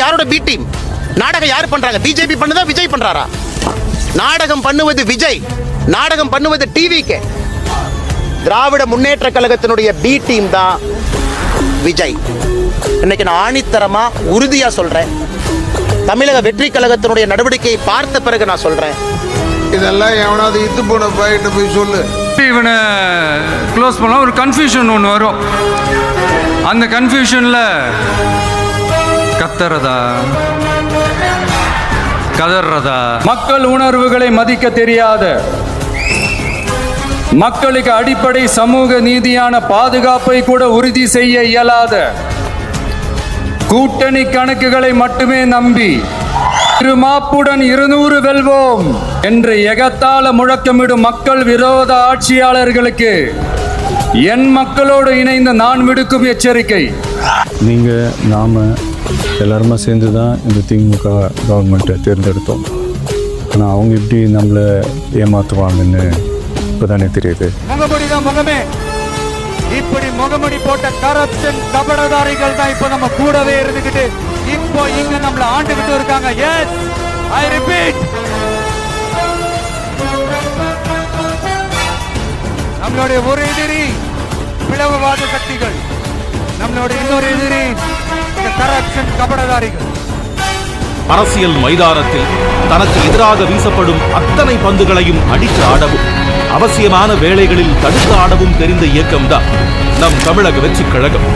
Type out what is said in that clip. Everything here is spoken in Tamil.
யாரோட பி டீம்? நாடகம் யார் பண்றாங்க? பிஜேபி பண்ணுதா, விஜய் பண்றாரா? நாடகம் பண்ணுவது விஜய், நாடகம் பண்ணுவது டிவிக்கு. திராவிட முன்னேற்ற கழகத்தினுடைய பி டீம் தான் விஜய். இன்னைக்கு நான் ஆணித்தரமா உறுதியா சொல்றேன், தமிழக வெற்றி கழகத்தினுடைய நடவடிக்கையை பார்த்த பிறகு நான் சொல்றேன், இதெல்லாம் எவனாவது இத்து போன பையிட்ட போய் சொல்லு. இவனை க்ளோஸ் பண்ணலாம், ஒரு கன்ஃபியூஷன் ஒன்று வரும். அந்த கன்ஃபியூஷனில் கத்துறதா கதறதா, மக்கள் உணர்வுகளை மதிக்க தெரியாத, மக்களுக்கு அடிப்படை சமூக நீதியான பாதுகாப்பை கூட உறுதி செய்ய இயலாத, கூட்டணி கணக்குகளை மட்டுமே நம்பி இருமாப்புடன் 200 வெல்வோம் என்று எகத்தால முழக்கமிடும் மக்கள் விரோத ஆட்சியாளர்களுக்கு என் மக்களோடு இணைந்து நான் விடுக்கும் எச்சரிக்கை. நீங்கள் நாம் எல்லாருமா சேர்ந்து தான் இந்த திமுக கவர்மெண்ட்டை தேர்ந்தெடுத்தோம். ஆனால் அவங்க இப்படி நம்மளை ஏமாற்றுவாங்கன்னு இப்போ தானே தெரியுது. முகமுடி தான் முகமே. இப்படி முகமுடி போட்ட கரப்ஷன் கபடதாரிகள் தான் இப்போ நம்ம கூடவே இருந்துகிட்டு இப்போ இங்க நம்மள ஆண்டுகிட்டு இருக்காங்க. எஸ், ஐ ரிப்பீட், நம்மளுடைய ஒரு எதிரி பிளவுவாத சக்திகள், நம்மளுடைய இன்னொரு எதிரி இந்த கரப்ஷன் கபடதாரிகள். அரசியல் மைதானத்தில் தனக்கு எதிராக வீசப்படும் அத்தனை பந்துகளையும் அடித்து ஆடவும், அவசியமான வேளைகளில் தடுத்து ஆடவும் தெரிந்த இயக்கம்தான் நம் தமிழக வெற்றிக் கழகம்.